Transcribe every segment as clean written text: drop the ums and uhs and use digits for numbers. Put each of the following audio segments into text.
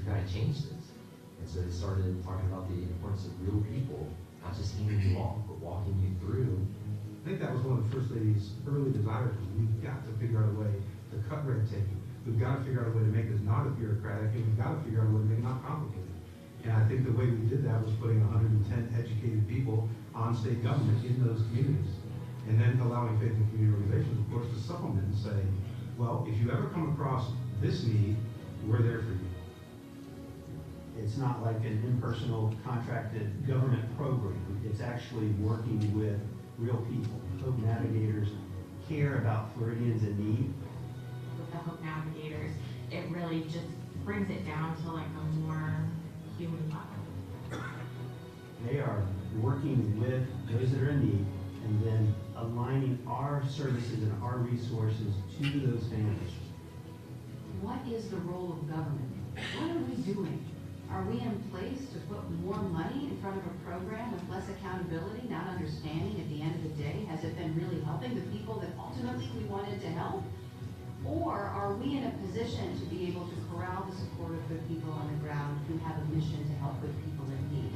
got to change this. And so they started talking about the importance of real people, not just handing you off, but walking you through. I think that was one of the First Lady's early desires. We've got to figure out a way to cut red tape. We've got to figure out a way to make this not as bureaucratic, and we've got to figure out a way to make it not complicated. And I think the way we did that was putting 110 educated people on state government in those communities. And then allowing faith and community organizations, of course, to supplement and say, well, if you ever come across this need, we're there for you. It's not like an impersonal contracted government program. It's actually working with real people. Hope Navigators care about Floridians in need. With the Hope Navigators, it really just brings it down to like a more human level. They are working with those that are in need and then aligning our services and our resources to those families. What is the role of government? What are we doing? Are we in place to put more money in front of a program with less accountability, not understanding at the end of the day, has it been really helping the people that ultimately we wanted to help? Or are we in a position to be able to corral the support of good people on the ground who have a mission to help good people in need?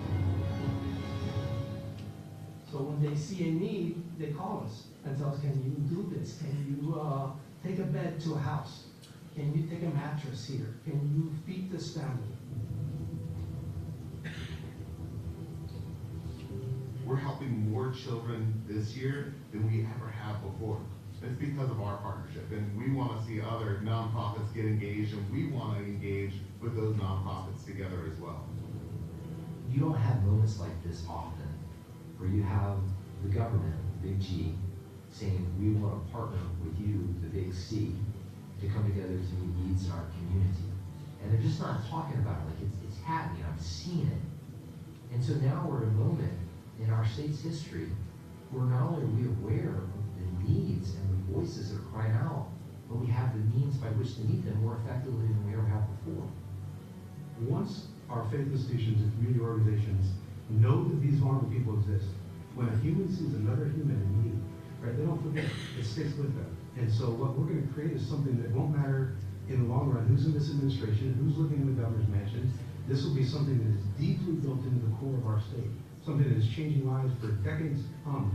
So when they see a need, they call us and tell us, can you do this? Can you take a bed to a house? Can you take a mattress here? Can you feed this family? We're helping more children this year than we ever have before. It's because of our partnership, and we want to see other nonprofits get engaged, and we want to engage with those nonprofits together as well. You don't have moments like this often, where you have the government, big G, saying, we want to partner with you, the big C, to come together to meet needs in our community. And they're just not talking about it like it's happening, I'm seeing it. And so now we're at a moment in our state's history where not only are we aware of the needs and the voices that are crying out, but we have the means by which to meet them more effectively than we ever have before. Once our faith institutions and community organizations know that these vulnerable people exist, when a human sees another human in need, right, they don't forget, it sticks with them. And so what we're going to create is something that won't matter in the long run who's in this administration, who's living in the governor's mansion. This will be something that is deeply built into the core of our state, something that is changing lives for decades to come.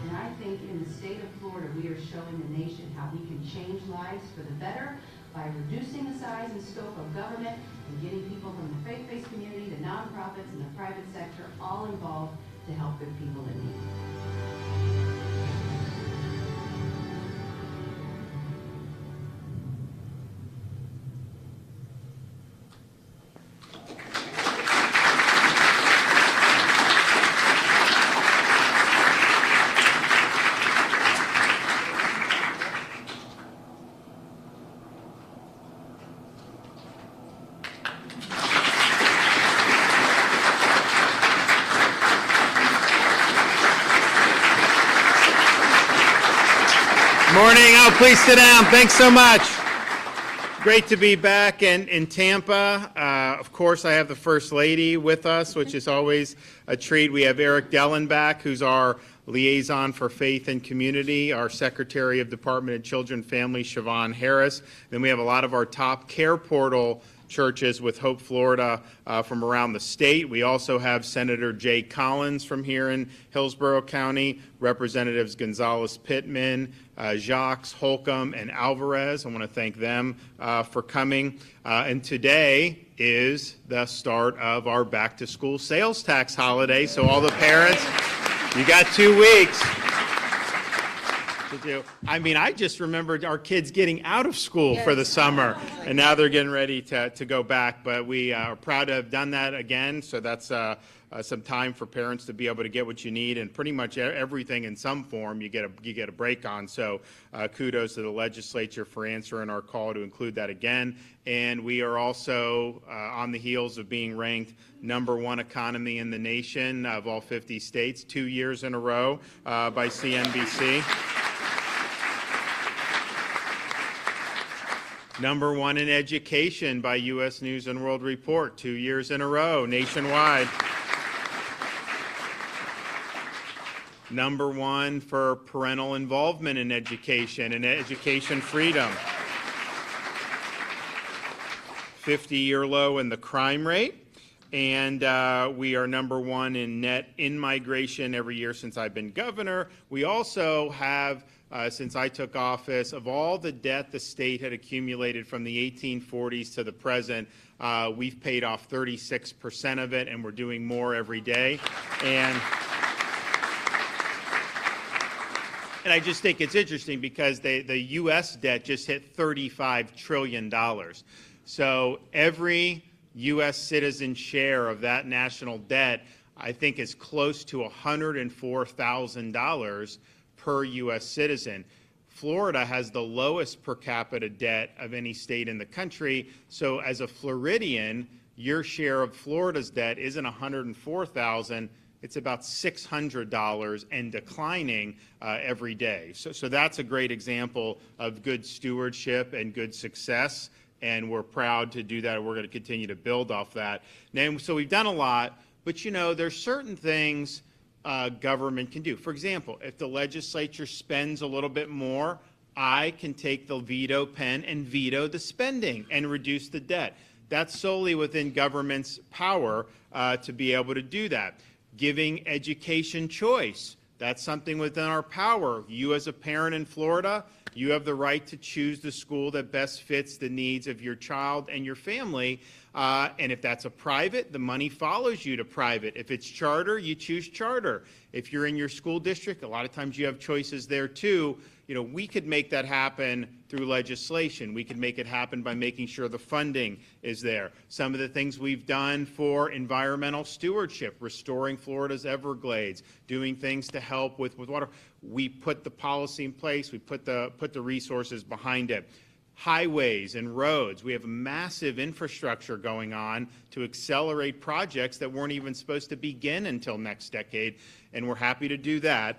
And I think in the state of Florida, we are showing the nation how we can change lives for the better by reducing the size and scope of government and getting people from the faith-based community, the nonprofits, and the private sector all involved to help good people in need. Morning. Oh, please sit down. Thanks so much. Great to be back in Tampa. Of course, I have the First Lady with us, which is always a treat. We have Eric Dellen back, who's our liaison for faith and community, our Secretary of Department of Children and Family, Siobhan Harris. Then we have a lot of our top Care Portal churches with Hope Florida from around the state. We also have Senator Jay Collins from here in Hillsborough County, Representatives Gonzalez Pittman, Jacques, Holcomb, and Alvarez. I want to thank them for coming. And today is the start of our back-to-school sales tax holiday, so all the parents, you got 2 weeks to do. I mean, I just remembered our kids getting out of school for the summer, and now they're getting ready to go back. But we are proud to have done that again, so that's some time for parents to be able to get what you need, and pretty much everything in some form you get a break on. So kudos to the legislature for answering our call to include that again. And we are also on the heels of being ranked #1 economy in the nation of all 50 states 2 years in a row by CNBC. #1 in education by U.S. News and World Report 2 years in a row nationwide. #1 for parental involvement in education and education freedom 50-year low in the crime rate. And we are number one in net in-migration every year since I've been governor. We also have, since I took office, of all the debt the state had accumulated from the 1840s to the present, we've paid off 36% of it, and we're doing more every day. And I just think it's interesting because the U.S. debt just hit $35 trillion. So every U.S. citizen share of that national debt, I think, is close to $104,000 per U.S. citizen. Florida has the lowest per capita debt of any state in the country. So as a Floridian, your share of Florida's debt isn't $104,000. It's about $600 and declining every day. So that's a great example of good stewardship and good success. And we're proud to do that. We're going to continue to build off that. Now, so we've done a lot, but there's certain things government can do. For example, if the legislature spends a little bit more, I can take the veto pen and veto the spending and reduce the debt. That's solely within government's power to be able to do that. Giving education choice, that's something within our power. You as a parent in Florida, you have the right to choose the school that best fits the needs of your child and your family. And if that's a private, the money follows you to private. If it's charter, you choose charter. If you're in your school district, a lot of times you have choices there too. We could make that happen through legislation. We could make it happen by making sure the funding is there. Some of the things we've done for environmental stewardship, restoring Florida's Everglades, doing things to help with water. We put the policy in place. We put the resources behind it. Highways and roads. We have massive infrastructure going on to accelerate projects that weren't even supposed to begin until next decade, and we're happy to do that.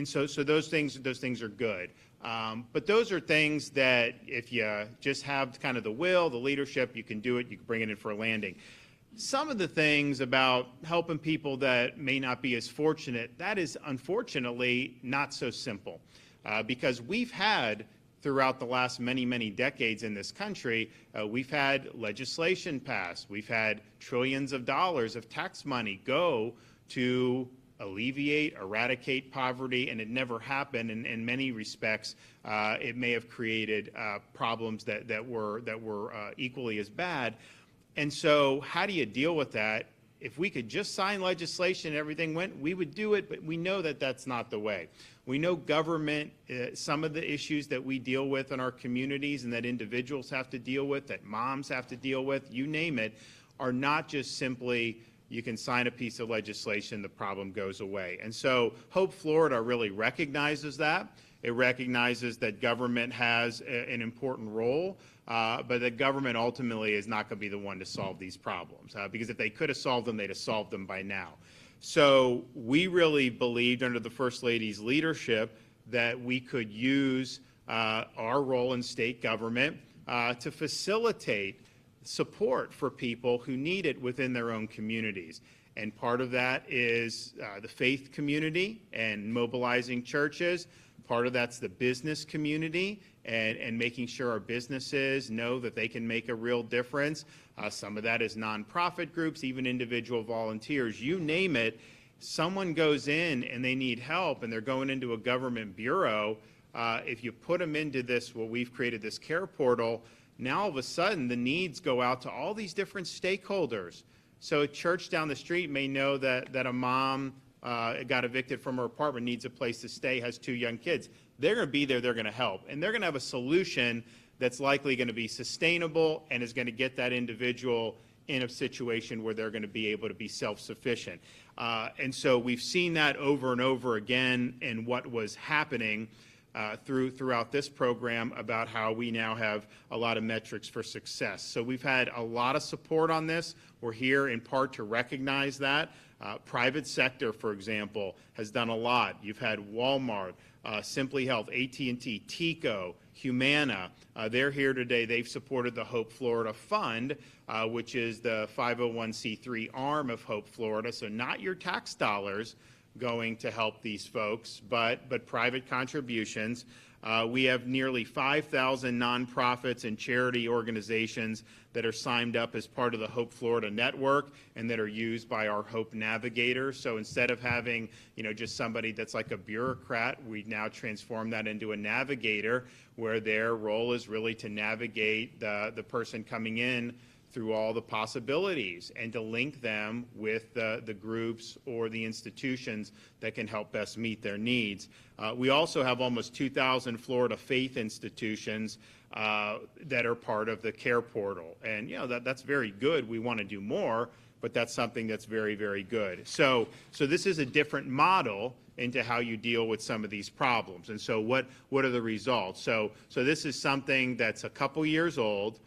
So those things are good. But those are things that if you just have kind of the will, the leadership, you can do it. You can bring it in for a landing. Some of the things about helping people that may not be as fortunate, that is unfortunately not so simple, because we've had throughout the last many, many decades in this country, we've had legislation passed. We've had trillions of dollars of tax money go to alleviate, eradicate poverty, and it never happened. And in many respects, it may have created problems that were equally as bad. And so how do you deal with that? If we could just sign legislation and everything went, we would do it, but we know that that's not the way. We know government, some of the issues that we deal with in our communities and that individuals have to deal with, that moms have to deal with, you name it, are not just simply you can sign a piece of legislation, the problem goes away. And so Hope Florida really recognizes that. It recognizes that government has an important role, but that government ultimately is not going to be the one to solve these problems, because if they could have solved them, they'd have solved them by now. So we really believed under the First Lady's leadership that we could use our role in state government to facilitate support for people who need it within their own communities. And part of that is the faith community and mobilizing churches. Part of that's the business community and making sure our businesses know that they can make a real difference. Some of that is nonprofit groups, even individual volunteers. You name it, someone goes in and they need help and they're going into a government bureau. If you put them into this, what we've created, this care portal, now all of a sudden the needs go out to all these different stakeholders. So a church down the street may know that a mom got evicted from her apartment, needs a place to stay, has 2 young kids. They're going to be there, they're going to help. And they're going to have a solution that's likely going to be sustainable and is going to get that individual in a situation where they're going to be able to be self-sufficient. And so we've seen that over and over again in what was happening throughout this program about how we now have a lot of metrics for success. So we've had a lot of support on this. We're here in part to recognize that. Private sector, for example, has done a lot. You've had Walmart, Simply Health, AT&T, Tico, Humana. They're here today. They've supported the Hope Florida Fund, which is the 501c3 arm of Hope Florida. So not your tax dollars going to help these folks, but private contributions. We have nearly 5,000 nonprofits and charity organizations that are signed up as part of the Hope Florida network and that are used by our Hope Navigators. So instead of having, just somebody that's like a bureaucrat, we now transform that into a navigator where their role is really to navigate the person coming in through all the possibilities and to link them with the groups or the institutions that can help best meet their needs. We also have almost 2,000 Florida faith institutions that are part of the care portal. And, that's very good. We want to do more, but that's something that's very, very good. So this is a different model into how you deal with some of these problems. And so what are the results? So this is something that's a couple years old.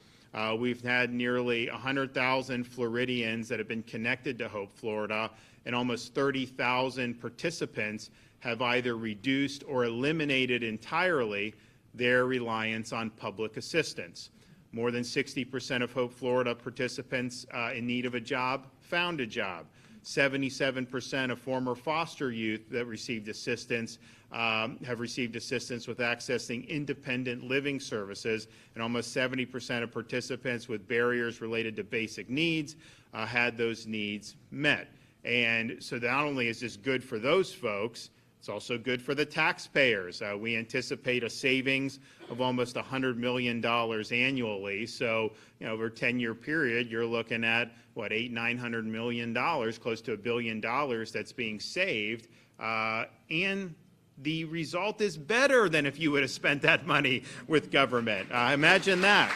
We've had nearly 100,000 Floridians that have been connected to Hope Florida, and almost 30,000 participants have either reduced or eliminated entirely their reliance on public assistance. More than 60% of Hope Florida participants in need of a job found a job. 77% of former foster youth that received assistance have received assistance with accessing independent living services, and almost 70% of participants with barriers related to basic needs had those needs met. And so not only is this good for those folks, it's also good for the taxpayers. We anticipate a savings of almost $100 million annually. So, over a 10-year period, you're looking at, $800–900 million, close to $1 billion that's being saved. And the result is better than if you would have spent that money with government. Imagine that.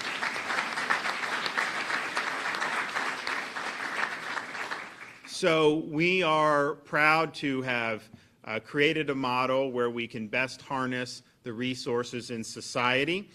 So we are proud to have created a model where we can best harness the resources in society.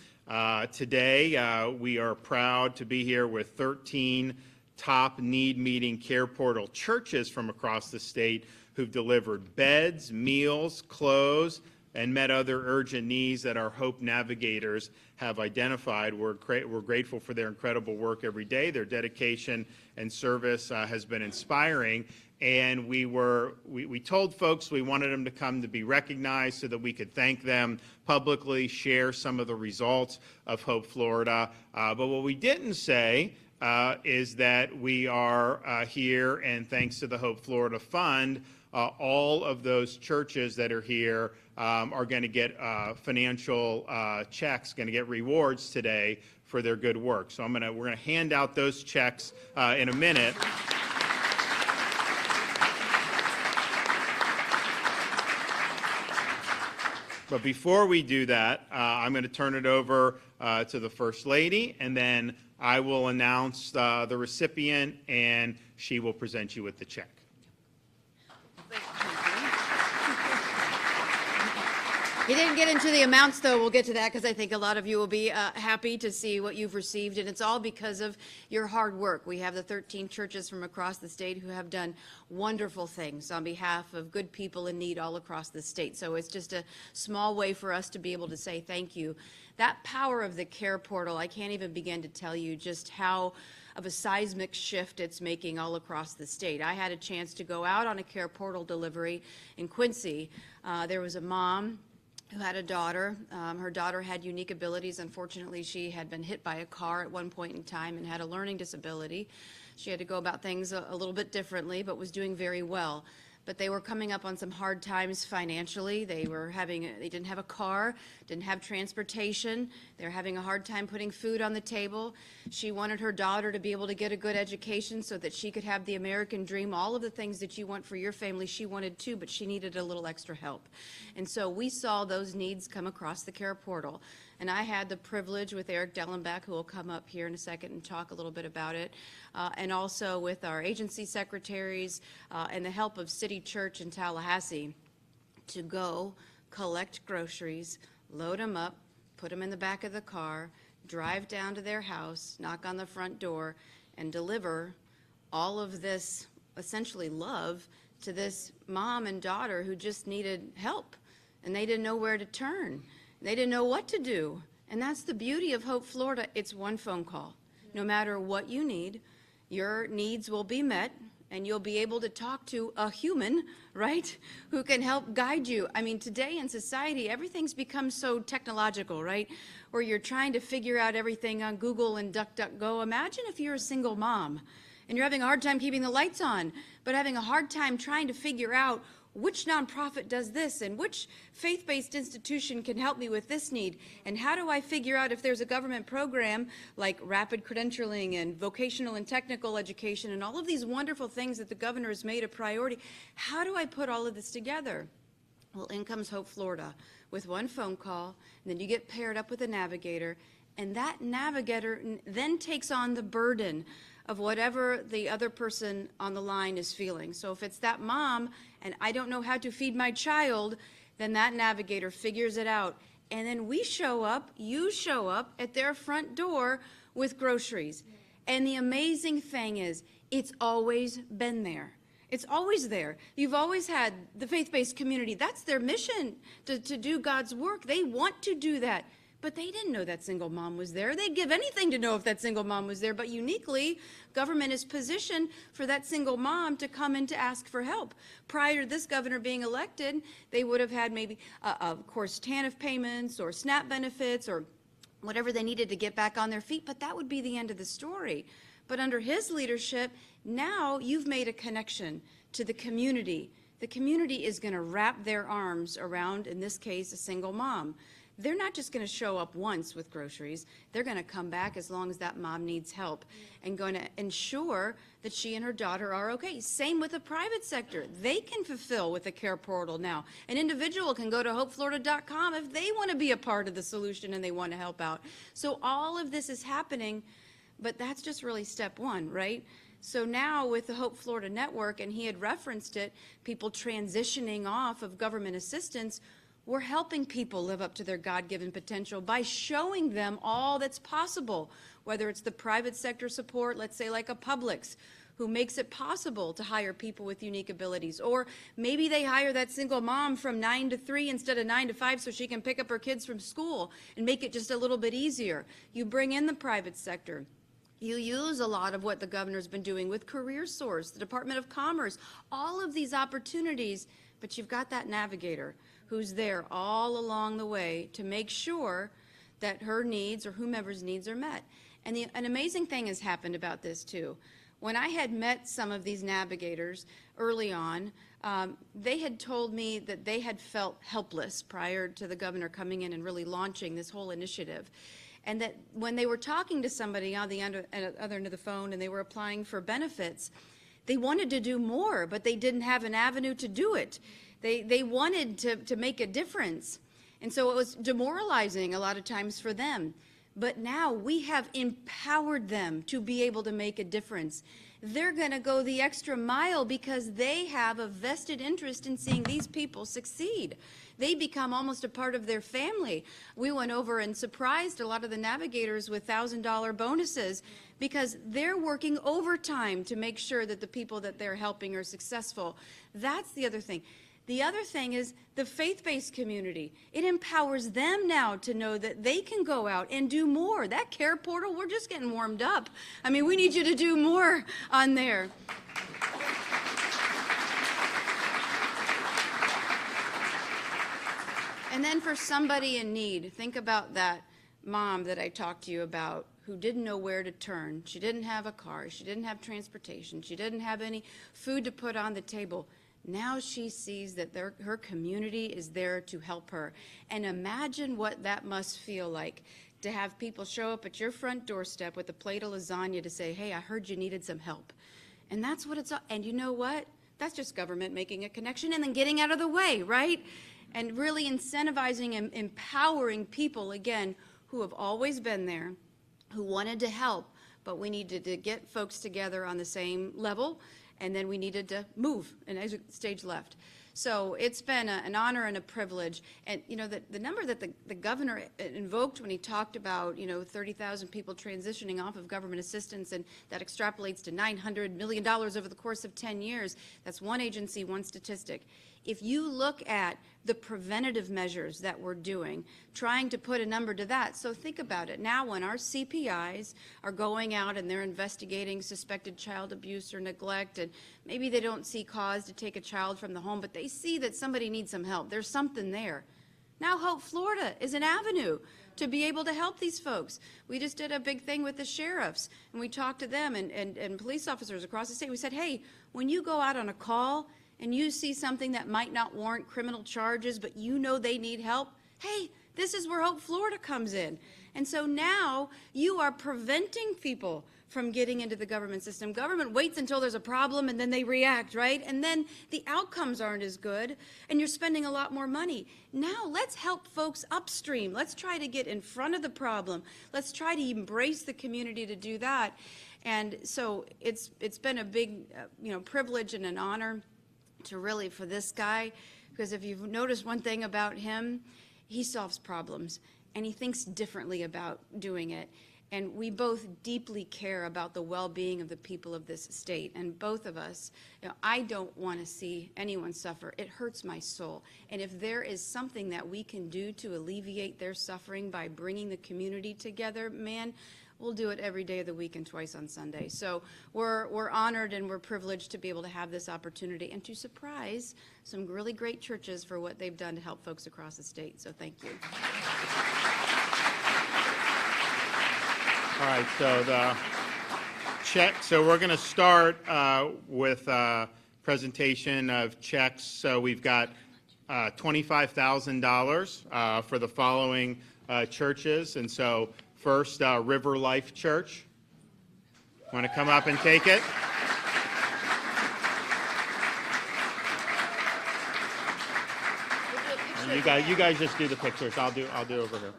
Today, we are proud to be here with 13 top need-meeting care portal churches from across the state who've delivered beds, meals, clothes, and met other urgent needs that our Hope Navigators have identified. We're grateful for their incredible work every day. Their dedication and service has been inspiring. And we told folks we wanted them to come to be recognized so that we could thank them publicly, share some of the results of Hope Florida. But what we didn't say is that we are here, and thanks to the Hope Florida Fund, all of those churches that are here are going to get financial checks, going to get rewards today for their good work. So we're going to hand out those checks in a minute. But before we do that, I'm going to turn it over to the First Lady, and then I will announce the recipient, and she will present you with the check. You didn't get into the amounts, though. We'll get to that because I think a lot of you will be happy to see what you've received, and it's all because of your hard work. We have the 13 churches from across the state who have done wonderful things on behalf of good people in need all across the state. So it's just a small way for us to be able to say thank you. That power of the care portal, I can't even begin to tell you just how of a seismic shift it's making all across the state. I had a chance to go out on a care portal delivery in Quincy. There was a mom who had a daughter. Her daughter had unique abilities. Unfortunately, she had been hit by a car at one point in time and had a learning disability. She had to go about things a little bit differently, but was doing very well. But they were coming up on some hard times financially. They didn't have a car, didn't have transportation. They were having a hard time putting food on the table. She wanted her daughter to be able to get a good education so that she could have the American dream. All of the things that you want for your family, she wanted too, but she needed a little extra help. And so we saw those needs come across the care portal. And I had the privilege with Eric Dellenbach, who will come up here in a second and talk a little bit about it, and also with our agency secretaries and the help of City Church in Tallahassee to go collect groceries, load them up, put them in the back of the car, drive down to their house, knock on the front door, and deliver all of this essentially love to this mom and daughter who just needed help, and they didn't know where to turn. They didn't know what to do. And that's the beauty of Hope Florida. It's one phone call. No matter what you need, your needs will be met, and you'll be able to talk to a human, right, who can help guide you. I mean, today in society, everything's become so technological, right, where you're trying to figure out everything on Google and DuckDuckGo. Imagine if you're a single mom and you're having a hard time keeping the lights on, but having a hard time trying to figure out which nonprofit does this and which faith-based institution can help me with this need, and how do I figure out if there's a government program like rapid credentialing and vocational and technical education and all of these wonderful things that the governor has made a priority. How do I put all of this together? Well, in comes Hope Florida with one phone call, and then you get paired up with a navigator, and that navigator then takes on the burden of whatever the other person on the line is feeling. So if it's that mom and I don't know how to feed my child, then that navigator figures it out. And then we show up, you show up at their front door with groceries. And the amazing thing is, it's always been there. It's always there. You've always had the faith-based community. That's their mission, to do God's work. They want to do that. But they didn't know that single mom was there. They'd give anything to know if that single mom was there. But uniquely, government is positioned for that single mom to come in to ask for help. Prior to this governor being elected, they would have had maybe, of course, TANF payments or SNAP benefits or whatever they needed to get back on their feet. But that would be the end of the story. But under his leadership, now you've made a connection to the community. The community is going to wrap their arms around, in this case, a single mom. They're not just going to show up once with groceries. They're going to come back as long as that mom needs help and going to ensure that she and her daughter are okay. Same with the private sector. They can fulfill with the care portal now. An individual can go to hopeflorida.com if they want to be a part of the solution and they want to help out. So all of this is happening, but that's just really step one, right? So now with the Hope Florida Network, and he had referenced it, people transitioning off of government assistance, we're helping people live up to their God-given potential by showing them all that's possible, whether it's the private sector support, let's say like a Publix, who makes it possible to hire people with unique abilities. Or maybe they hire that single mom from 9 to 3 instead of 9 to 5 so she can pick up her kids from school and make it just a little bit easier. You bring in the private sector. You use a lot of what the governor's been doing with Career Source, the Department of Commerce, all of these opportunities, but you've got that navigator who's there all along the way to make sure that her needs or whomever's needs are met. And an amazing thing has happened about this too. When I had met some of these navigators early on, they had told me that they had felt helpless prior to the governor coming in and really launching this whole initiative. And that when they were talking to somebody on the other end of the phone and they were applying for benefits, they wanted to do more, but they didn't have an avenue to do it. They wanted to make a difference. And so it was demoralizing a lot of times for them. But now we have empowered them to be able to make a difference. They're going to go the extra mile because they have a vested interest in seeing these people succeed. They become almost a part of their family. We went over and surprised a lot of the navigators with $1,000 bonuses because they're working overtime to make sure that the people that they're helping are successful. That's the other thing. The other thing is the faith-based community. It empowers them now to know that they can go out and do more. That care portal, we're just getting warmed up. I mean, we need you to do more on there. And then for somebody in need, think about that mom that I talked to you about who didn't know where to turn. She didn't have a car. She didn't have transportation. She didn't have any food to put on the table. Now she sees that her community is there to help her. And imagine what that must feel like to have people show up at your front doorstep with a plate of lasagna to say, hey, I heard you needed some help. And that's what it's, and you know what? That's just government making a connection and then getting out of the way, right? And really incentivizing and empowering people, again, who have always been there, who wanted to help, but we needed to get folks together on the same level, and then we needed to move and exit stage left. So it's been an honor and a privilege. And, you know, the number that the governor invoked when he talked about, 30,000 people transitioning off of government assistance, and that extrapolates to $900 million over the course of 10 years. That's one agency, one statistic. If you look at the preventative measures that we're doing, trying to put a number to that. So think about it. Now when our CPIs are going out and they're investigating suspected child abuse or neglect, and maybe they don't see cause to take a child from the home, but they see that somebody needs some help. There's something there. Now Hope Florida is an avenue to be able to help these folks. We just did a big thing with the sheriffs, and we talked to them and police officers across the state. We said, hey, when you go out on a call and you see something that might not warrant criminal charges, but you know they need help, hey, this is where Hope Florida comes in. And so now you are preventing people from getting into the government system. Government waits until there's a problem and then they react, right? And then the outcomes aren't as good and you're spending a lot more money. Now let's help folks upstream. Let's try to get in front of the problem. Let's try to embrace the community to do that. And so it's been a big privilege and an honor to really, for this guy, because if you've noticed one thing about him, he solves problems and he thinks differently about doing it. And we both deeply care about the well-being of the people of this state. And both of us, I don't want to see anyone suffer. It hurts my soul. And if there is something that we can do to alleviate their suffering by bringing the community together, man, we'll do it every day of the week and twice on Sunday. So we're honored and we're privileged to be able to have this opportunity and to surprise some really great churches for what they've done to help folks across the state. So thank you. All right, so the check. So we're going to start with a presentation of checks. So we've got $25,000 for the following churches. And so first, River Life Church. Want to come up and take it? You guys just do the pictures. I'll do over here.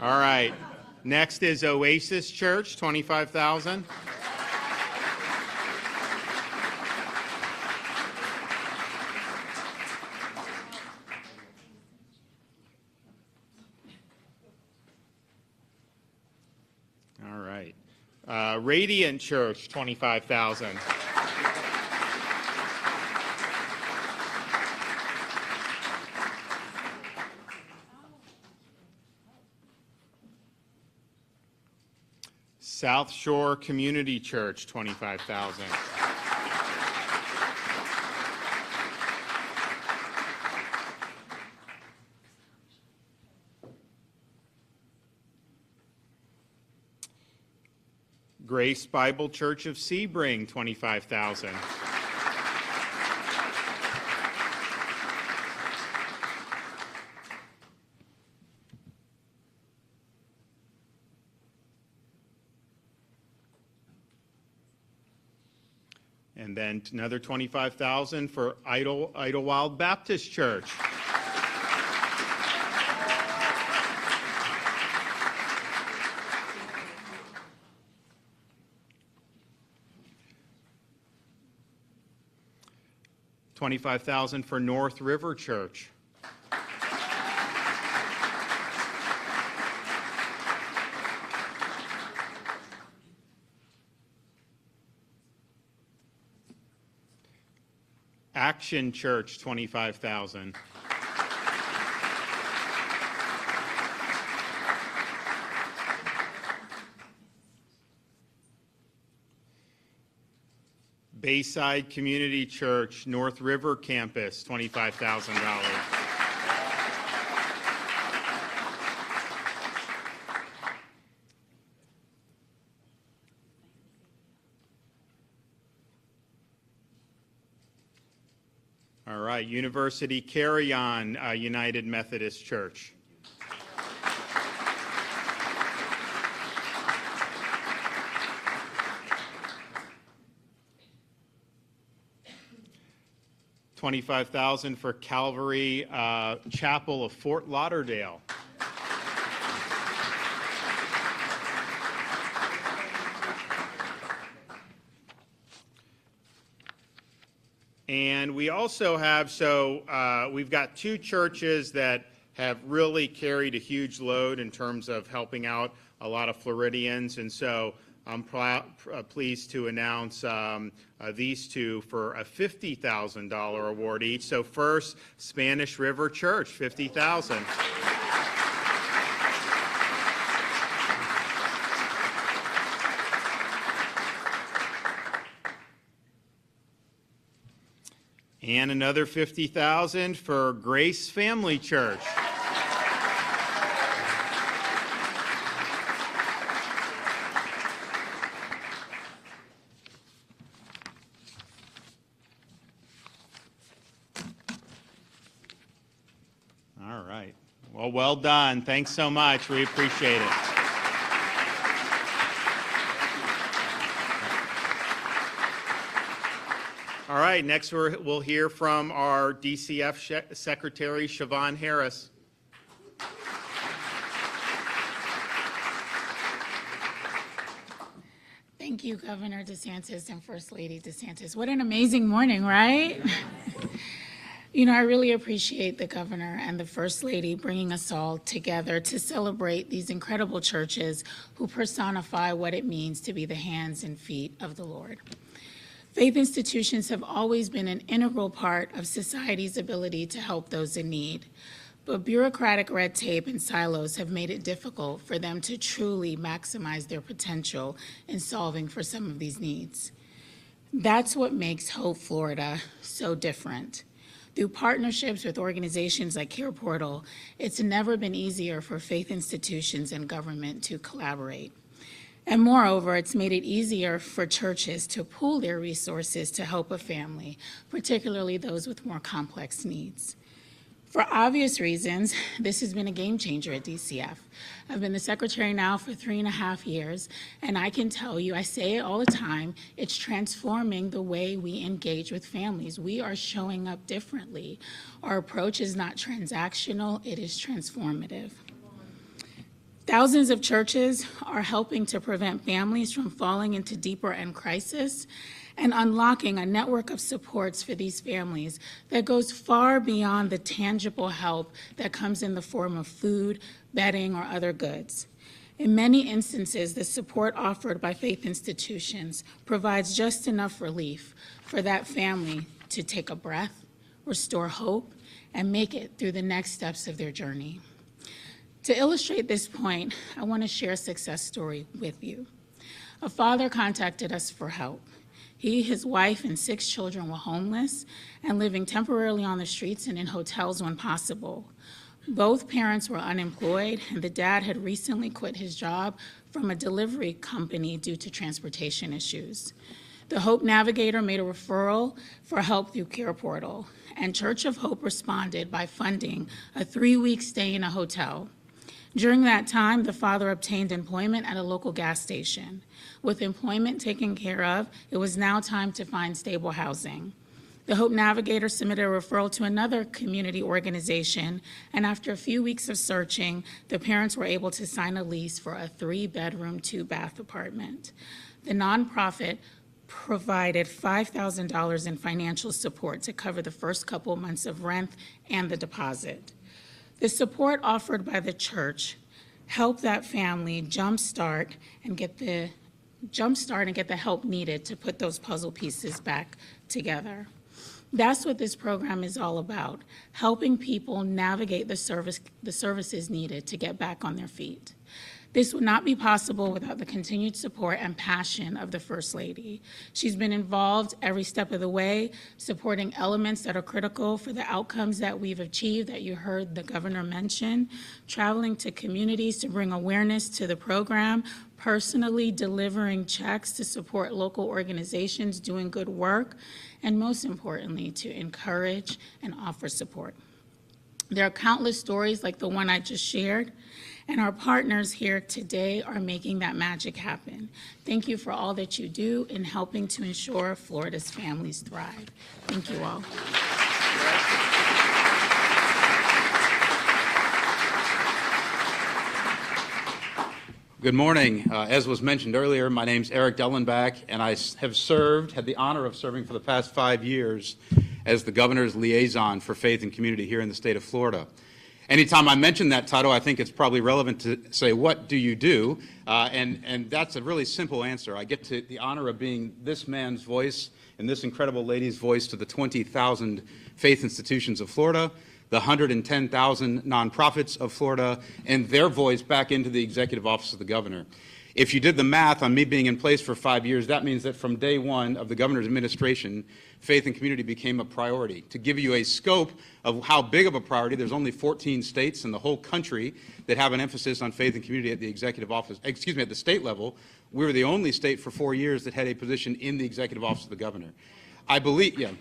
All right. Next is Oasis Church, $25,000. All right. Radiant Church, $25,000. South Shore Community Church, $25,000. Grace Bible Church of Sebring, $25,000. And then another $25,000 for Idlewild Baptist Church. $25,000 for North River Church. Action Church, $25,000. Bayside Community Church, North River Campus, $25,000. All right, University Carry On United Methodist Church. $25,000 for Calvary Chapel of Fort Lauderdale. And we also have, we've got two churches that have really carried a huge load in terms of helping out a lot of Floridians. And so I'm pleased to announce these two for a $50,000 award each. So first, Spanish River Church, $50,000. And another $50,000 for Grace Family Church. All right. Well done. Thanks so much. We appreciate it. All right, next we'll hear from our DCF Secretary, Siobhan Harris. Thank you, Governor DeSantis and First Lady DeSantis. What an amazing morning, right? You know, I really appreciate the Governor and the First Lady bringing us all together to celebrate these incredible churches who personify what it means to be the hands and feet of the Lord. Faith institutions have always been an integral part of society's ability to help those in need, but bureaucratic red tape and silos have made it difficult for them to truly maximize their potential in solving for some of these needs. That's what makes Hope Florida so different. Through partnerships with organizations like Care Portal, it's never been easier for faith institutions and government to collaborate. And moreover, it's made it easier for churches to pool their resources to help a family, particularly those with more complex needs. For obvious reasons, this has been a game changer at DCF. I've been the secretary now for 3.5 years, and I can tell you, I say it all the time, it's transforming the way we engage with families. We are showing up differently. Our approach is not transactional, it is transformative. Thousands of churches are helping to prevent families from falling into deeper end crisis and unlocking a network of supports for these families that goes far beyond the tangible help that comes in the form of food, bedding, or other goods. In many instances, the support offered by faith institutions provides just enough relief for that family to take a breath, restore hope, and make it through the next steps of their journey. To illustrate this point, I want to share a success story with you. A father contacted us for help. He, his wife, and 6 children were homeless and living temporarily on the streets and in hotels when possible. Both parents were unemployed, and the dad had recently quit his job from a delivery company due to transportation issues. The Hope Navigator made a referral for help through Care Portal, and Church of Hope responded by funding a 3-week stay in a hotel. During that time, the father obtained employment at a local gas station. With employment taken care of, it was now time to find stable housing. The Hope Navigator submitted a referral to another community organization, and after a few weeks of searching, the parents were able to sign a lease for a 3-bedroom, 2-bath apartment. The nonprofit provided $5,000 in financial support to cover the first couple months of rent and the deposit. The support offered by the church helped that family jumpstart and get the help needed to put those puzzle pieces back together. That's what this program is all about, helping people navigate the services needed to get back on their feet. This would not be possible without the continued support and passion of the First Lady. She's been involved every step of the way, supporting elements that are critical for the outcomes that we've achieved that you heard the governor mention, traveling to communities to bring awareness to the program, personally delivering checks to support local organizations doing good work, and most importantly, to encourage and offer support. There are countless stories like the one I just shared, and our partners here today are making that magic happen. Thank you for all that you do in helping to ensure Florida's families thrive. Thank you all. Good morning. As was mentioned earlier, my name's Eric Dellenbach, and I have had the honor of serving for the past 5 years as the governor's liaison for faith and community here in the state of Florida. Anytime I mention that title, I think it's probably relevant to say, what do you do? And that's a really simple answer. I get the honor of being this man's voice and this incredible lady's voice to the 20,000 faith institutions of Florida, the 110,000 nonprofits of Florida, and their voice back into the executive office of the governor. If you did the math on me being in place for 5 years, that means that from day one of the governor's administration, faith and community became a priority. To give you a scope of how big of a priority, there's only 14 states in the whole country that have an emphasis on faith and community at the executive office, at the state level. We were the only state for 4 years that had a position in the executive office of the governor. I believe, yeah.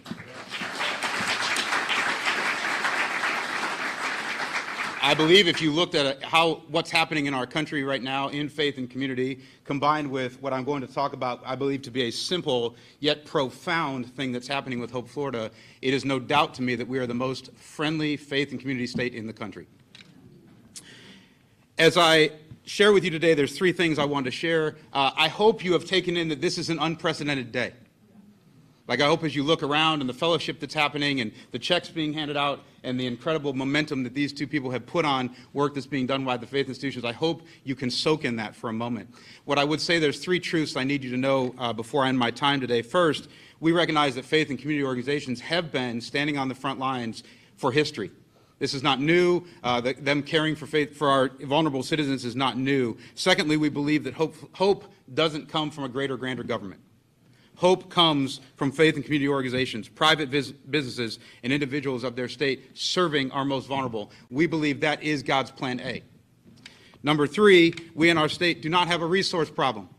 I believe if you looked at what's happening in our country right now in faith and community, combined with what I'm going to talk about, I believe to be a simple yet profound thing that's happening with Hope Florida, it is no doubt to me that we are the most friendly faith and community state in the country. As I share with you today, there's 3 things I wanted to share. I hope you have taken in that this is an unprecedented day. Like, I hope as you look around and the fellowship that's happening and the checks being handed out and the incredible momentum that these 2 people have put on work that's being done by the faith institutions, I hope you can soak in that for a moment. What I would say, there's 3 truths I need you to know before I end my time today. First, we recognize that faith and community organizations have been standing on the front lines for history. This is not new. Them caring for faith for our vulnerable citizens is not new. Secondly, we believe that hope doesn't come from a greater, grander government. Hope comes from faith and community organizations, private businesses, and individuals of their state serving our most vulnerable. We believe that is God's plan A. Number 3, we in our state do not have a resource problem.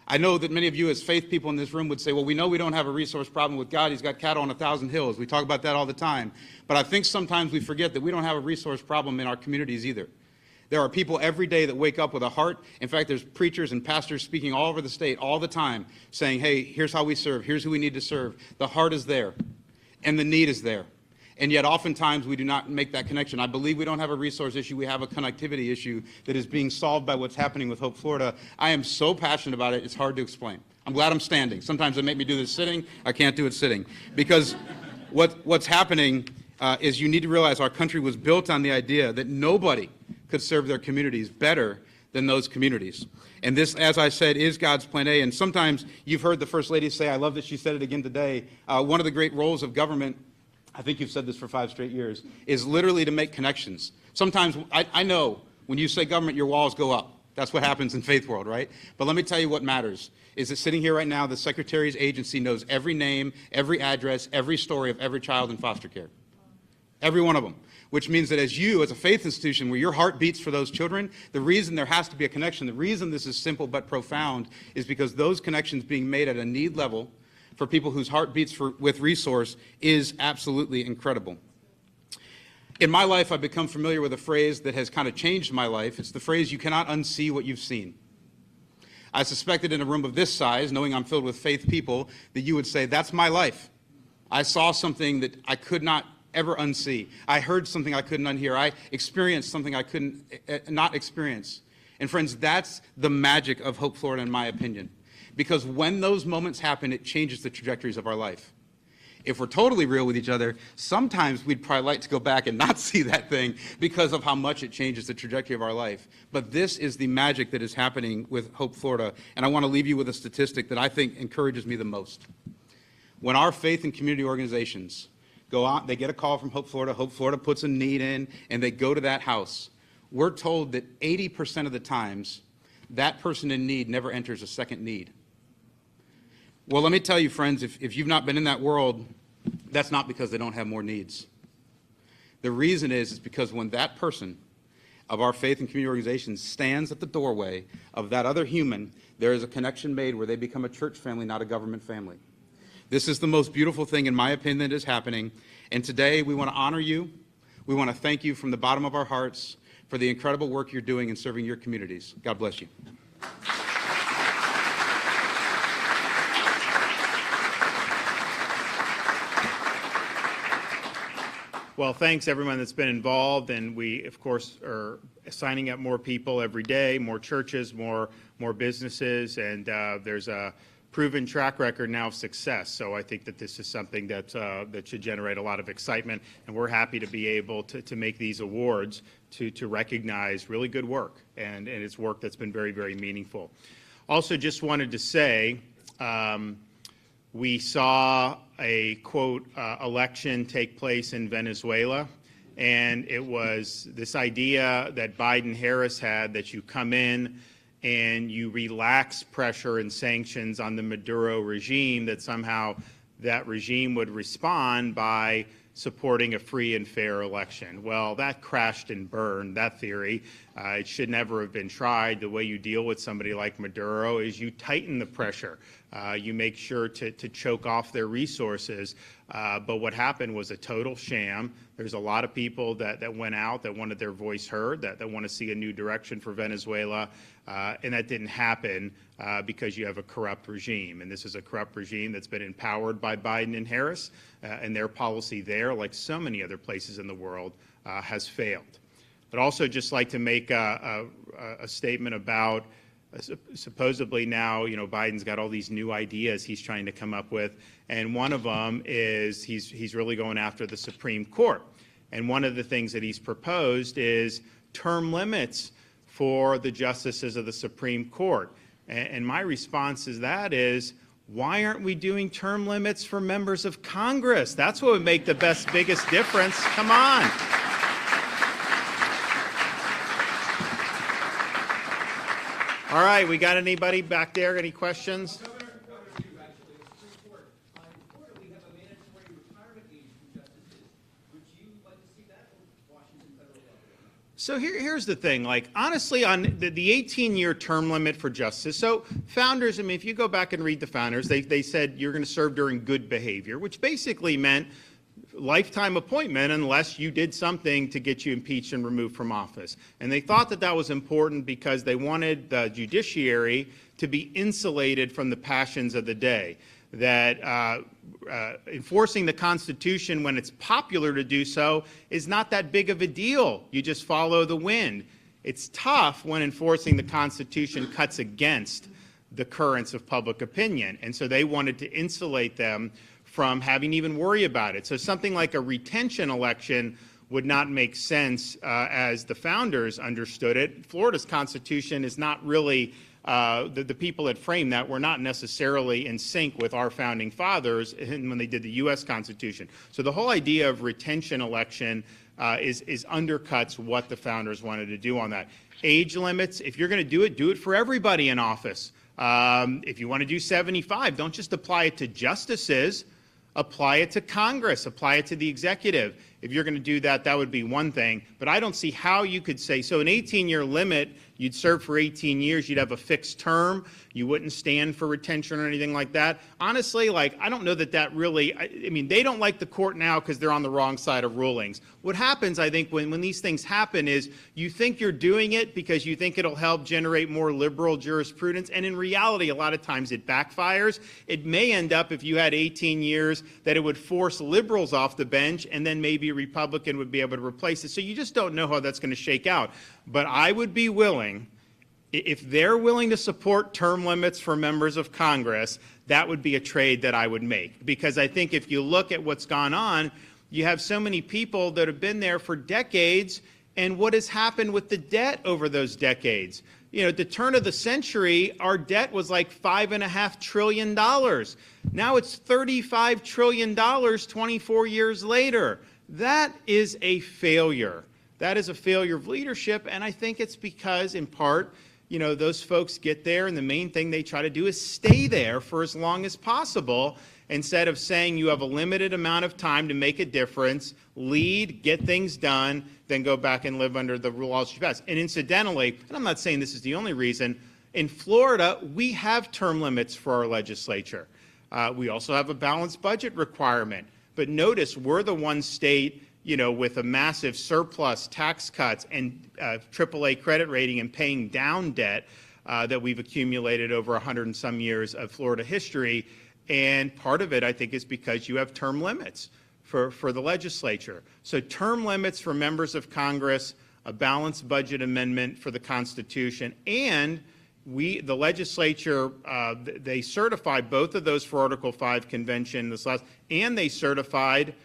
I know that many of you as faith people in this room would say, well, we know we don't have a resource problem with God. He's got cattle on 1,000 hills. We talk about that all the time. But I think sometimes we forget that we don't have a resource problem in our communities either. There are people every day that wake up with a heart. In fact, there's preachers and pastors speaking all over the state all the time saying, hey, here's how we serve. Here's who we need to serve. The heart is there, and the need is there. And yet oftentimes we do not make that connection. I believe we don't have a resource issue. We have a connectivity issue that is being solved by what's happening with Hope Florida. I am so passionate about it, it's hard to explain. I'm glad I'm standing. Sometimes they make me do this sitting. I can't do it sitting. Because what's happening is you need to realize our country was built on the idea that nobody could serve their communities better than those communities. And this, as I said, is God's plan A. And sometimes you've heard the First Lady say, I love that she said it again today, one of the great roles of government, I think you've said this for 5 straight years, is literally to make connections. Sometimes, I know when you say government, your walls go up. That's what happens in faith world, right? But let me tell you what matters, is that sitting here right now, the Secretary's agency knows every name, every address, every story of every child in foster care. Every one of them. Which means that as you, as a faith institution, where your heart beats for those children, the reason there has to be a connection, the reason this is simple but profound, is because those connections being made at a need level for people whose heart beats with resource is absolutely incredible. In my life, I've become familiar with a phrase that has kind of changed my life. It's the phrase, you cannot unsee what you've seen. I suspected in a room of this size, knowing I'm filled with faith people, that you would say, that's my life. I saw something that I could not ever unsee. I heard something I couldn't unhear. I experienced something I couldn't not experience. And friends, that's the magic of Hope Florida, in my opinion. Because when those moments happen, it changes the trajectories of our life. If we're totally real with each other, sometimes we'd probably like to go back and not see that thing because of how much it changes the trajectory of our life. But this is the magic that is happening with Hope Florida. And I want to leave you with a statistic that I think encourages me the most. When our faith and community organizations go out, they get a call from Hope Florida puts a need in, and they go to that house. We're told that 80% of the times, that person in need never enters a second need. Well, let me tell you, friends, if you've not been in that world, that's not because they don't have more needs. The reason is because when that person of our faith and community organizations stands at the doorway of that other human, there is a connection made where they become a church family, not a government family. This is the most beautiful thing, in my opinion, that is happening. And today, we want to honor you. We want to thank you from the bottom of our hearts for the incredible work you're doing in serving your communities. God bless you. Well, thanks everyone that's been involved, and we, of course, are signing up more people every day, more churches, more businesses, and there's a proven track record now of success. So I think that this is something that should generate a lot of excitement, and we're happy to be able to make these awards to recognize really good work, and it's work that's been very, very meaningful. Also, just wanted to say, we saw a, quote, election take place in Venezuela, and it was this idea that Biden-Harris had that you come in and you relax pressure and sanctions on the Maduro regime, that somehow that regime would respond by supporting a free and fair election. Well, that crashed and burned, that theory. It should never have been tried. The way you deal with somebody like Maduro is you tighten the pressure. You make sure to choke off their resources. But what happened was a total sham. There's a lot of people that went out, that wanted their voice heard, that want to see a new direction for Venezuela. And that didn't happen because you have a corrupt regime. And this is a corrupt regime that's been empowered by Biden and Harris, and their policy there, like so many other places in the world, has failed. I'd also just like to make a statement about supposedly now, Biden's got all these new ideas he's trying to come up with, and one of them is he's really going after the Supreme Court. And one of the things that he's proposed is term limits for the justices of the Supreme Court. And my response to that is, why aren't we doing term limits for members of Congress? That's what would make the biggest difference. Come on. All right, we got anybody back there? Any questions? Governor, you actually, the Supreme Court. In Florida, we have a mandatory retirement age for justices. Would you like to see that in Washington federal level? So here's the thing, like, honestly, on the 18-year term limit for justice, so founders, I mean, if you go back and read the founders, they said you're going to serve during good behavior, which basically meant lifetime appointment unless you did something to get you impeached and removed from office. And they thought that was important because they wanted the judiciary to be insulated from the passions of the day, that enforcing the Constitution when it's popular to do so is not that big of a deal. You just follow the wind. It's tough when enforcing the Constitution cuts against the currents of public opinion. And so they wanted to insulate them from having to even worry about it. So something like a retention election would not make sense as the founders understood it. Florida's Constitution is not really, the people that framed that were not necessarily in sync with our founding fathers when they did the U.S. Constitution. So the whole idea of retention election is undercuts what the founders wanted to do on that. Age limits, if you're going to do it for everybody in office. If you want to do 75, don't just apply it to justices. Apply it to Congress, apply it to the executive. If you're going to do that, that would be one thing. But I don't see how you could say, so an 18-year limit, you'd serve for 18 years, you'd have a fixed term, you wouldn't stand for retention or anything like that. Honestly, I don't know that really, I mean, they don't like the court now because they're on the wrong side of rulings. What happens, I think, when these things happen is you think you're doing it because you think it'll help generate more liberal jurisprudence, and in reality, a lot of times it backfires. It may end up, if you had 18 years, that it would force liberals off the bench, and then maybe a Republican would be able to replace it. So you just don't know how that's going to shake out. But I would be willing, if they're willing to support term limits for members of Congress, that would be a trade that I would make. Because I think if you look at what's gone on, you have so many people that have been there for decades, and what has happened with the debt over those decades. At the turn of the century, our debt was like $5.5 trillion. Now it's $35 trillion 24 years later. That is a failure. That is a failure of leadership, and I think it's because, in part, those folks get there, and the main thing they try to do is stay there for as long as possible, instead of saying you have a limited amount of time to make a difference, lead, get things done, then go back and live under the laws you pass. And incidentally, and I'm not saying this is the only reason, in Florida, we have term limits for our legislature. We also have a balanced budget requirement. But notice, we're the one state, with a massive surplus, tax cuts, and AAA credit rating and paying down debt that we've accumulated over 100 and some years of Florida history. And part of it, I think, is because you have term limits for the legislature. So term limits for members of Congress, a balanced budget amendment for the Constitution, and the legislature, they certified both of those for Article 5 convention this last, and they certified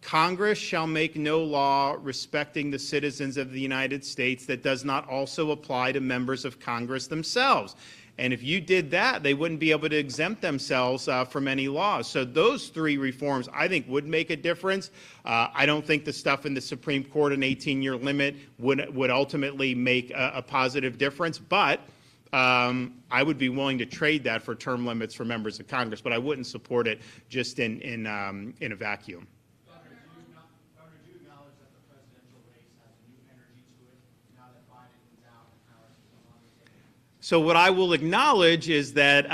Congress shall make no law respecting the citizens of the United States that does not also apply to members of Congress themselves. And if you did that, they wouldn't be able to exempt themselves from any laws. So those three reforms, I think, would make a difference. I don't think the stuff in the Supreme Court, an 18-year limit, would ultimately make a positive difference. But I would be willing to trade that for term limits for members of Congress. But I wouldn't support it just in a vacuum. Governor, do you acknowledge that the presidential race has a new energy to it now that Biden is out and Harris is on the stage? So what I will acknowledge is that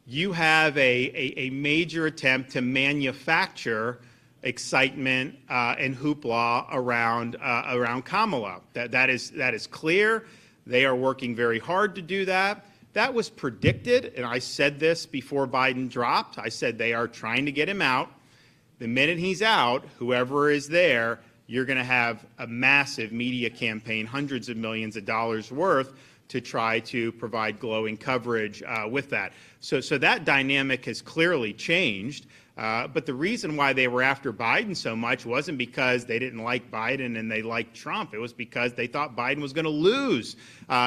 you have a major attempt to manufacture excitement and hoopla around Kamala. That is clear. They are working very hard to do that. That was predicted, and I said this before Biden dropped. I said they are trying to get him out. The minute he's out, whoever is there, you're going to have a massive media campaign, hundreds of millions of dollars worth, to try to provide glowing coverage with that. So that dynamic has clearly changed. But the reason why they were after Biden so much wasn't because they didn't like Biden and they liked Trump. It was because they thought Biden was going to lose.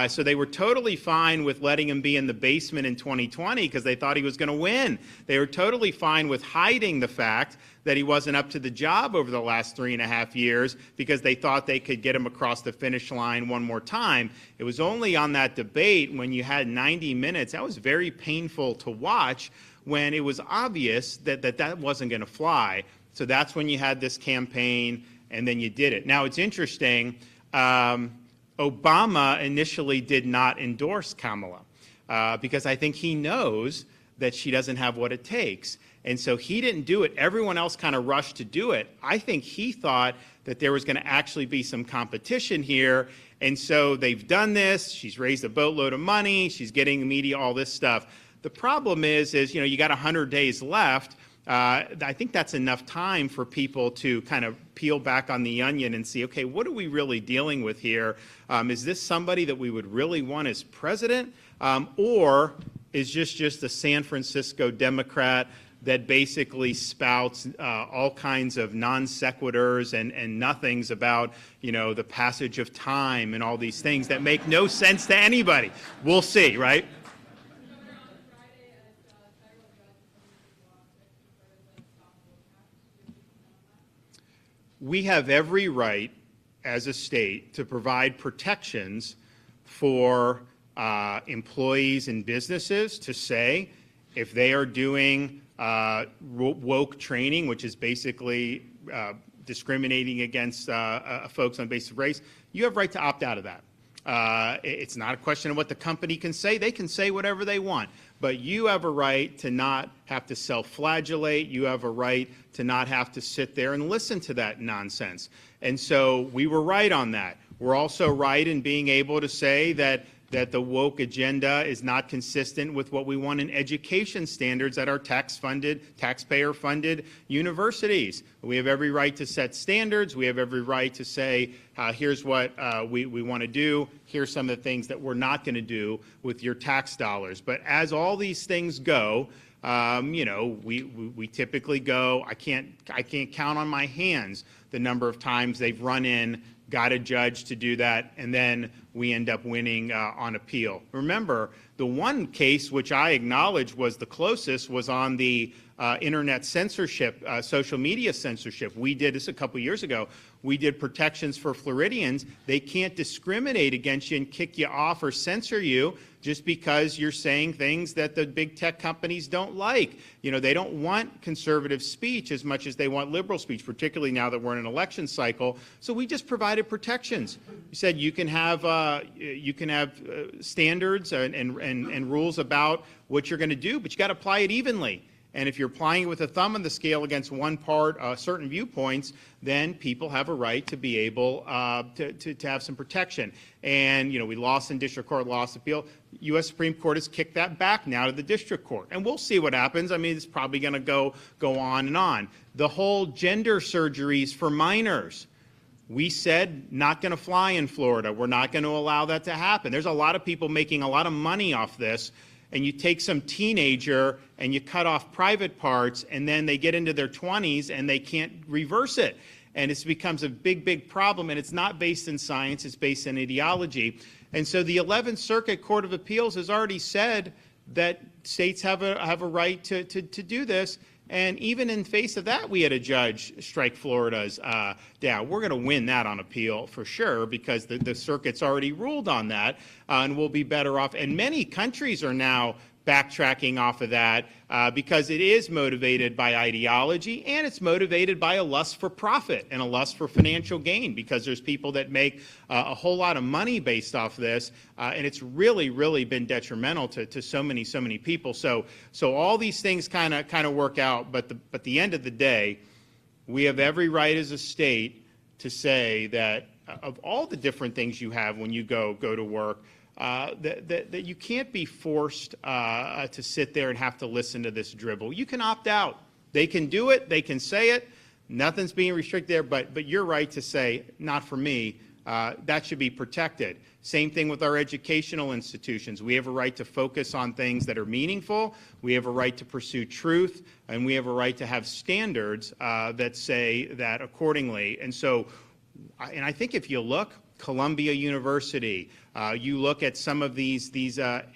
So they were totally fine with letting him be in the basement in 2020 because they thought he was going to win. They were totally fine with hiding the fact that he wasn't up to the job over the last 3.5 years because they thought they could get him across the finish line one more time. It was only on that debate when you had 90 minutes, that was very painful to watch, when it was obvious that wasn't going to fly. So that's when you had this campaign, and then you did it. Now, it's interesting, Obama initially did not endorse Kamala because I think he knows that she doesn't have what it takes. And so he didn't do it. Everyone else kind of rushed to do it. I think he thought that there was going to actually be some competition here. And so they've done this. She's raised a boatload of money. She's getting the media, all this stuff. The problem is you got 100 days left. I think that's enough time for people to kind of peel back on the onion and see, okay, what are we really dealing with here? Is this somebody that we would really want as president? Or is just a San Francisco Democrat that basically spouts all kinds of non sequiturs and nothings about, the passage of time and all these things that make no sense to anybody? We'll see, right? We have every right as a state to provide protections for employees and businesses to say if they are doing woke training, which is basically discriminating against folks on the basis of race, you have right to opt out of that. It's not a question of what the company can say. They can say whatever they want. But you have a right to not have to self-flagellate. You have a right to not have to sit there and listen to that nonsense. And so we were right on that. We're also right in being able to say that the woke agenda is not consistent with what we want in education standards at our taxpayer-funded universities. We have every right to set standards. We have every right to say, here's what we want to do. Here's some of the things that we're not going to do with your tax dollars. But as all these things go, we typically go, I can't count on my hands the number of times they've run in, got a judge to do that, and then we end up winning on appeal. Remember, the one case which I acknowledge was the closest was on the internet censorship, social media censorship. We did this a couple years ago. We did protections for Floridians. They can't discriminate against you and kick you off or censor you just because you're saying things that the big tech companies don't like. They don't want conservative speech as much as they want liberal speech, particularly now that we're in an election cycle. So we just provided protections. We said you can have standards and rules about what you're going to do, but you got to apply it evenly. And if you're applying it with a thumb on the scale against one part, certain viewpoints, then people have a right to be able to have some protection. And, we lost in district court, lost appeal. U.S. Supreme Court has kicked that back now to the district court. And we'll see what happens. I mean, it's probably going to go on and on. The whole gender surgeries for minors. we said not going to fly in Florida. We're not going to allow that to happen. There's a lot of people making a lot of money off this, and you take some teenager and you cut off private parts, and then they get into their 20s and they can't reverse it. And it becomes a big, big problem, and it's not based in science, it's based in ideology. And so the 11th Circuit Court of Appeals has already said that states have a right to do this. And even in face of that, we had a judge strike Florida's down. We're going to win that on appeal for sure, because the circuit's already ruled on that, and we'll be better off. And many countries are now backtracking off of that because it is motivated by ideology, and it's motivated by a lust for profit and a lust for financial gain, because there's people that make a whole lot of money based off this, and it's really, really been detrimental to so many people. So all these things kind of work out, but the end of the day, we have every right as a state to say that of all the different things you have when you go to work, that you can't be forced to sit there and have to listen to this dribble. You can opt out. They can do it. They can say it. Nothing's being restricted there, but you're right to say, not for me. That should be protected. Same thing with our educational institutions. We have a right to focus on things that are meaningful. We have a right to pursue truth, and we have a right to have standards that say that accordingly. And so, and I think if you look, Columbia University, you look at some of these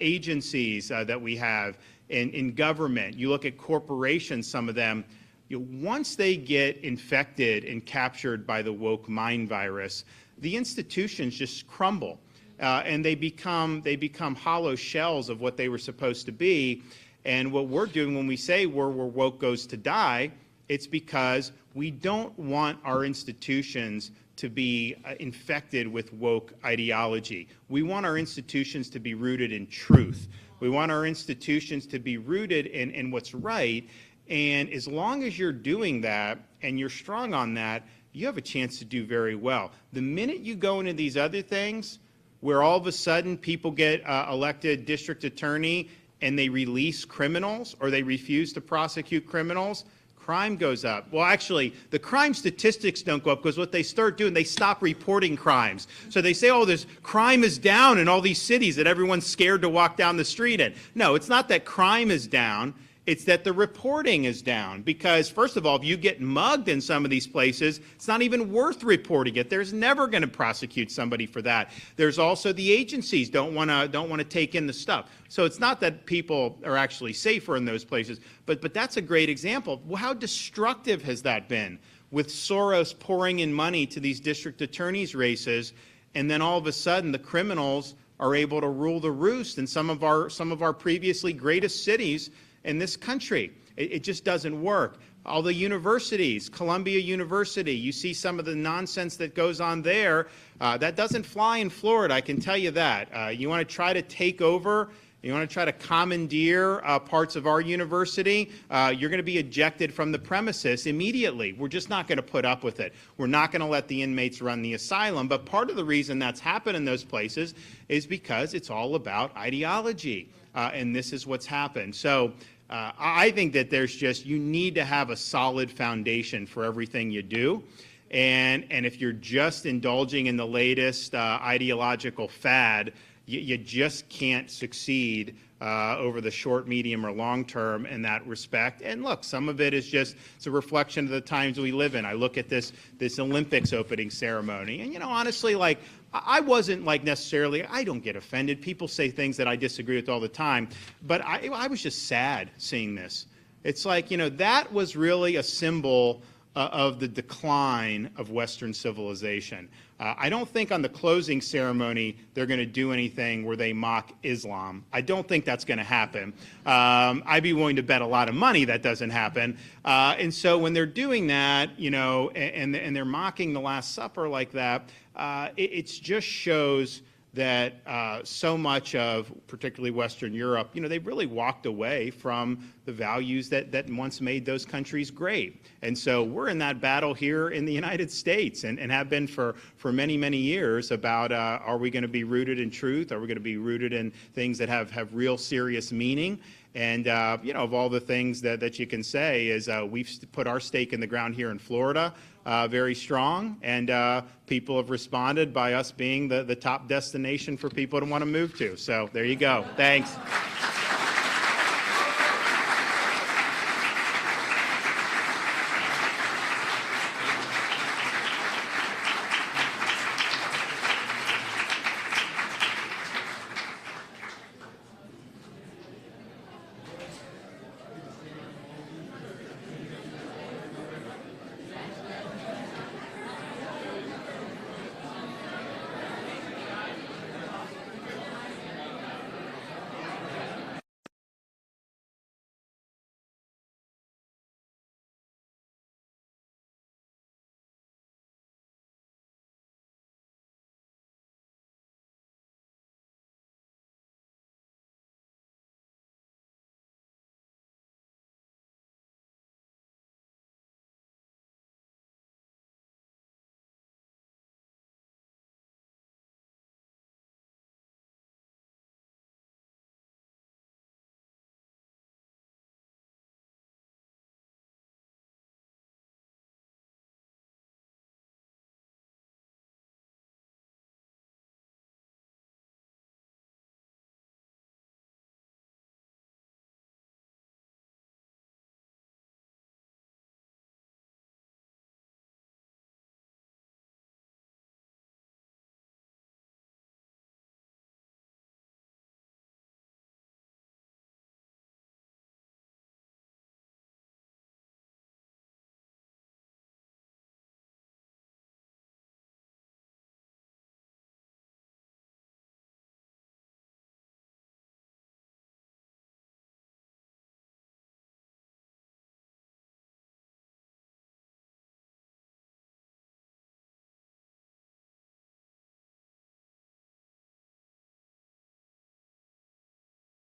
agencies that we have in government, you look at corporations, some of them, once they get infected and captured by the woke mind virus, the institutions just crumble, and they become hollow shells of what they were supposed to be. And what we're doing when we say where woke goes to die, it's because we don't want our institutions to be infected with woke ideology. We want our institutions to be rooted in truth. We want our institutions to be rooted in what's right. And as long as you're doing that and you're strong on that, you have a chance to do very well. The minute you go into these other things, where all of a sudden people get elected district attorney and they release criminals or they refuse to prosecute criminals, crime goes up. Well, actually, the crime statistics don't go up, because what they start doing, they stop reporting crimes. So they say, oh, this crime is down in all these cities that everyone's scared to walk down the street in. No, it's not that crime is down. It's that the reporting is down, because first of all, if you get mugged in some of these places, it's not even worth reporting it. There's never going to prosecute somebody for that. There's also the agencies don't want to take in the stuff. So it's not that people are actually safer in those places, but that's a great example. Well, how destructive has that been, with Soros pouring in money to these district attorneys' races, and then all of a sudden the criminals are able to rule the roost in some of our previously greatest cities in this country. It just doesn't work. All the universities, Columbia University, you see some of the nonsense that goes on there. That doesn't fly in Florida, I can tell you that. You want to try to take over, you want to try to commandeer parts of our university, you're going to be ejected from the premises immediately. We're just not going to put up with it. We're not going to let the inmates run the asylum. But part of the reason that's happened in those places is because it's all about ideology. And this is what's happened. So I think that you need to have a solid foundation for everything you do. And if you're just indulging in the latest ideological fad, you just can't succeed over the short, medium, or long term in that respect. And look, some of it is just, it's a reflection of the times we live in. I look at this Olympics opening ceremony, and honestly, like, I wasn't necessarily, I don't get offended. People say things that I disagree with all the time, but I was just sad seeing this. It's like, that was really a symbol of the decline of Western civilization. I don't think on the closing ceremony they're going to do anything where they mock Islam. I don't think that's going to happen. I'd be willing to bet a lot of money that doesn't happen. And so when they're doing that, and they're mocking the Last Supper like that, it just shows that so much of, particularly Western Europe, they really walked away from the values that once made those countries great. And so we're in that battle here in the United States, and have been for many, many years about are we going to be rooted in truth? Are we going to be rooted in things that have real serious meaning? And, of all the things that you can say is we've put our stake in the ground here in Florida very strong, and people have responded by us being the top destination for people to want to move to. So there you go. Thanks.